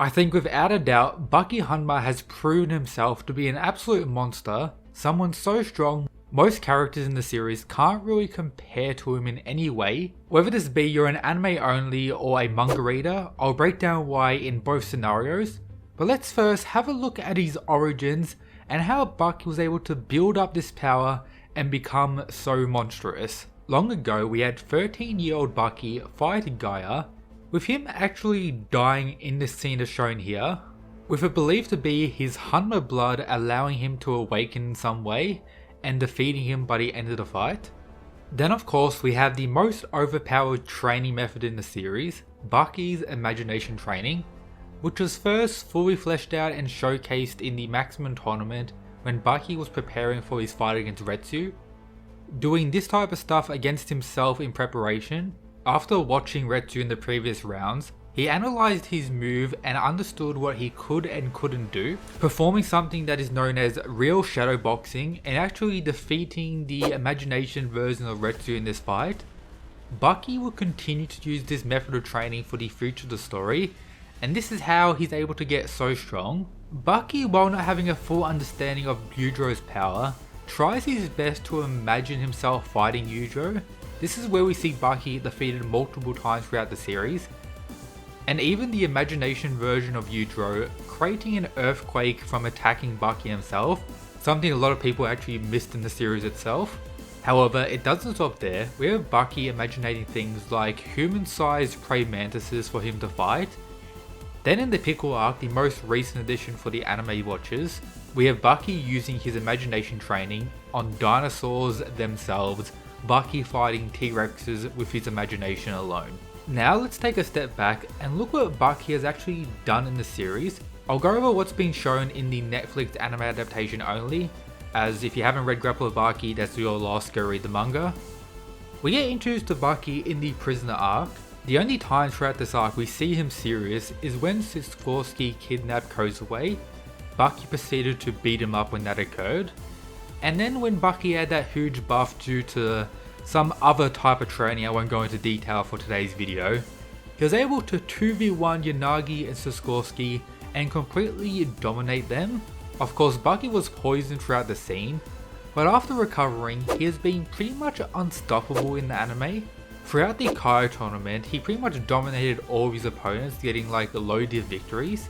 I think without a doubt, BAKI HANMA has proven himself to be an absolute monster, someone so strong, most characters in the series can't really compare to him in any way. Whether this be you're an anime only or a manga reader, I'll break down why in both scenarios. But let's first have a look at his origins and how BAKI was able to build up this power and become so monstrous. Long ago we had 13-year-old BAKI fight Gaia, with him actually dying in the scene as shown here, with it believed to be his Hanma blood allowing him to awaken in some way and defeating him by the end of the fight. Then of course we have the most overpowered training method in the series, BAKI's imagination training, which was first fully fleshed out and showcased in the Maximum tournament when BAKI was preparing for his fight against Retsu. Doing this type of stuff against himself in preparation, after watching Retsu in the previous rounds, he analysed his move and understood what he could and couldn't do, performing something that is known as real shadow boxing and actually defeating the imagination version of Retsu in this fight. BAKI will continue to use this method of training for the future of the story, and this is how he's able to get so strong. BAKI, while not having a full understanding of Yujiro's power, tries his best to imagine himself fighting Yujiro. This is where we see BAKI defeated multiple times throughout the series, and even the imagination version of Yujiro creating an earthquake from attacking BAKI himself, something a lot of people actually missed in the series itself. However, it doesn't stop there. We have BAKI imagining things like human-sized praying mantises for him to fight. Then in the Pickle arc, the most recent addition for the anime watchers, we have BAKI using his imagination training on dinosaurs themselves, BAKI fighting T-Rexes with his imagination alone. Now let's take a step back and look what BAKI has actually done in the series. I'll go over what's been shown in the Netflix anime adaptation only, as if you haven't read Grapple of BAKI, that's your loss, go read the manga. We get introduced to BAKI in the Prisoner arc. The only time throughout this arc we see him serious is when Sikorsky kidnapped Kozue. BAKI proceeded to beat him up when that occurred. And then when BAKI had that huge buff due to some other type of training I won't go into detail for today's video, he was able to 2v1 Yanagi and Sikorsky and completely dominate them. Of course, BAKI was poisoned throughout the scene, but after recovering, he has been pretty much unstoppable in the anime. Throughout the Kai tournament, he pretty much dominated all of his opponents, getting like low div victories.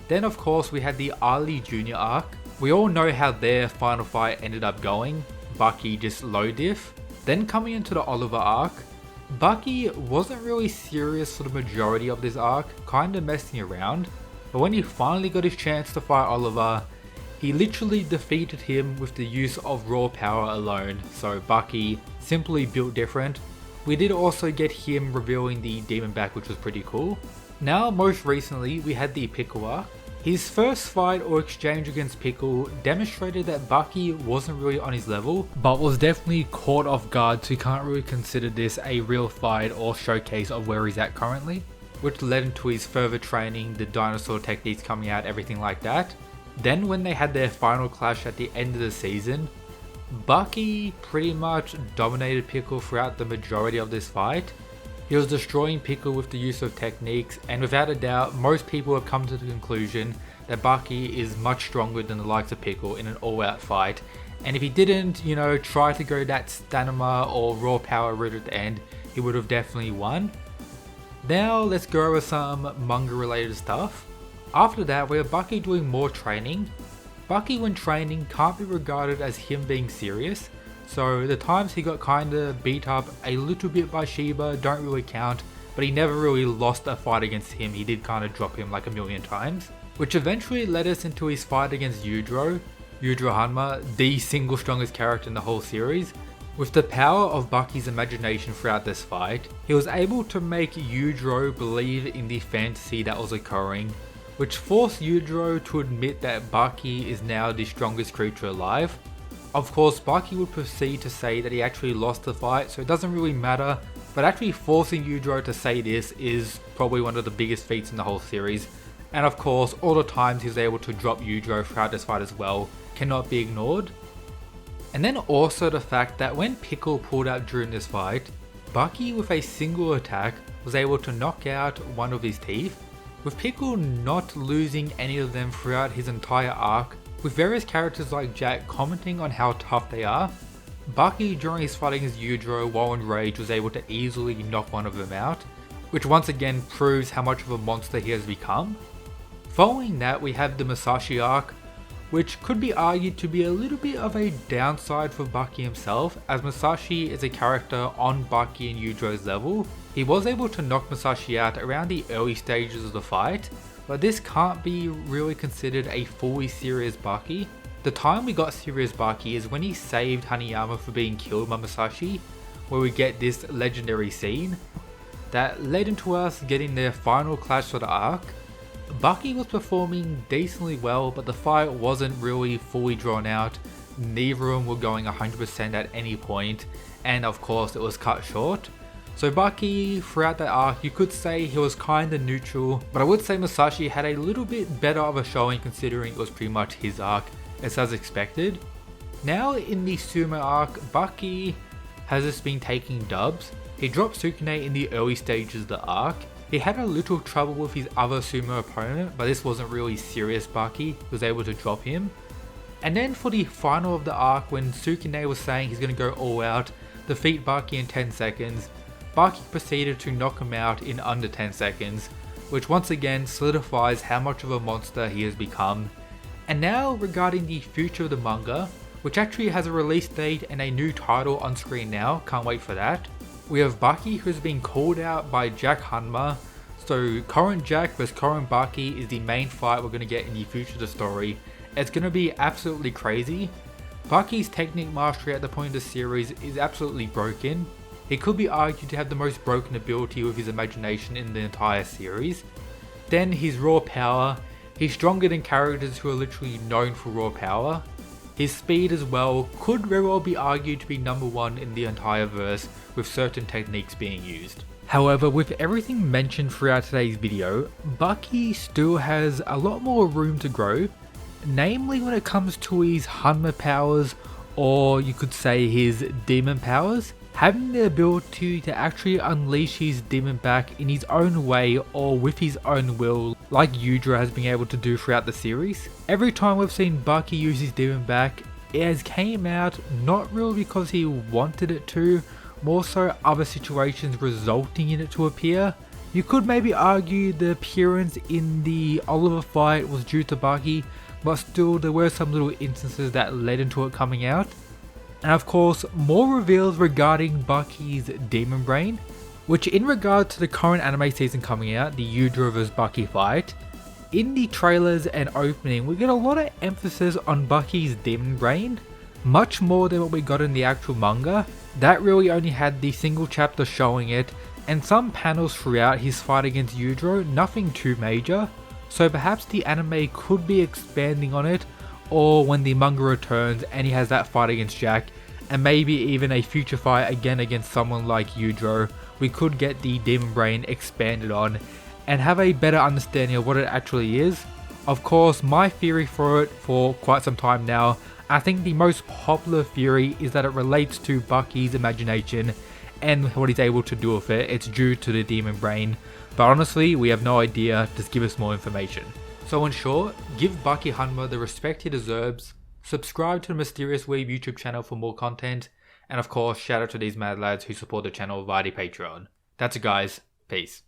Then of course we had the Ali Jr. arc. We all know how their final fight ended up going, BAKI just low diff. Then coming into the Oliver arc, BAKI wasn't really serious for the majority of this arc, kinda messing around, but when he finally got his chance to fight Oliver, he literally defeated him with the use of raw power alone, so BAKI simply built different. We did also get him revealing the demon back, which was pretty cool. Now most recently we had the Pickle arc. His first fight or exchange against Pickle demonstrated that BAKI wasn't really on his level, but was definitely caught off guard, so you can't really consider this a real fight or showcase of where he's at currently, which led into his further training, the dinosaur techniques coming out, everything like that. Then when they had their final clash at the end of the season, BAKI pretty much dominated Pickle throughout the majority of this fight. He was destroying Pickle with the use of techniques, and without a doubt, most people have come to the conclusion that BAKI is much stronger than the likes of Pickle in an all-out fight. And if he didn't, try to go that stamina or raw power route at the end, he would have definitely won. Now let's go over some manga related stuff. After that, we have BAKI doing more training. BAKI when training can't be regarded as him being serious. So the times he got kinda beat up a little bit by Shiba don't really count, but he never really lost a fight against him. He did kinda drop him like a million times, which eventually led us into his fight against Yujiro Hanma, the single strongest character in the whole series. With the power of BAKI's imagination throughout this fight, he was able to make Yujiro believe in the fantasy that was occurring, which forced Yujiro to admit that BAKI is now the strongest creature alive. Of course, BAKI would proceed to say that he actually lost the fight, so it doesn't really matter, but actually forcing Yujiro to say this is probably one of the biggest feats in the whole series. And of course, all the times he was able to drop Yujiro throughout this fight as well cannot be ignored. And then also the fact that when Pickle pulled out during this fight, BAKI with a single attack was able to knock out one of his teeth. with Pickle not losing any of them throughout his entire arc, with various characters like Jack commenting on how tough they are, Baki during his fight against Yujiro while in rage was able to easily knock one of them out, which once again proves how much of a monster he has become. Following that, we have the Musashi arc, which could be argued to be a little bit of a downside for Baki himself, as Musashi is a character on Baki and Yujiro's level. He was able to knock Musashi out around the early stages of the fight, but this can't be really considered a fully serious Baki. The time we got serious Baki is when he saved Hanayama for being killed by Musashi, where we get this legendary scene that led into us getting their final clash for the arc. Baki was performing decently well, but the fight wasn't really fully drawn out, neither of them were going 100% at any point, and of course it was cut short. So Baki, throughout that arc, you could say he was kinda neutral, but I would say Musashi had a little bit better of a showing considering it was pretty much his arc, as expected. Now in the Sumo arc, Baki has just been taking dubs. He dropped Sukune in the early stages of the arc. He had a little trouble with his other sumo opponent, but this wasn't really serious Baki, he was able to drop him. And then for the final of the arc, when Sukune was saying he's going to go all out, defeat Baki in 10 seconds, Baki proceeded to knock him out in under 10 seconds, which once again solidifies how much of a monster he has become. And now regarding the future of the manga, which actually has a release date and a new title on screen now, can't wait for that. We have Baki who's been called out by Jack Hanma, so current Jack vs current Baki is the main fight we're going to get in the future of the story. It's going to be absolutely crazy. Baki's technique mastery at the point of the series is absolutely broken. He could be argued to have the most broken ability with his imagination in the entire series. Then his raw power, he's stronger than characters who are literally known for raw power. His speed as well could very well be argued to be number one in the entire verse, with certain techniques being used. However, with everything mentioned throughout today's video, Baki still has a lot more room to grow, namely when it comes to his Hanma powers, or you could say his demon powers. Having the ability to actually unleash his demon back in his own way or with his own will, like Yujiro has been able to do throughout the series. Every time we've seen Baki use his demon back, it has came out not really because he wanted it to, more so other situations resulting in it to appear. You could maybe argue the appearance in the Oliver fight was due to Baki, but still there were some little instances that led into it coming out. And of course, more reveals regarding Baki's demon brain, which in regard to the current anime season coming out, the Yujiro vs Baki fight, in the trailers and opening we get a lot of emphasis on Baki's demon brain, much more than what we got in the actual manga. That really only had the single chapter showing it, and some panels throughout his fight against Yujiro, nothing too major, so perhaps the anime could be expanding on it, or when the manga returns and he has that fight against Jack, and maybe even a future fight again against someone like Yujiro, we could get the demon brain expanded on and have a better understanding of what it actually is. Of course, my theory for it for quite some time now, I think the most popular theory is that it relates to Baki's imagination and what he's able to do with it. It's due to the demon brain, but honestly we have no idea, just give us more information. So in short, give Baki Hanma the respect he deserves, subscribe to the Mysterious Weeb YouTube channel for more content, and of course shout out to these mad lads who support the channel via the Patreon. That's it guys, peace.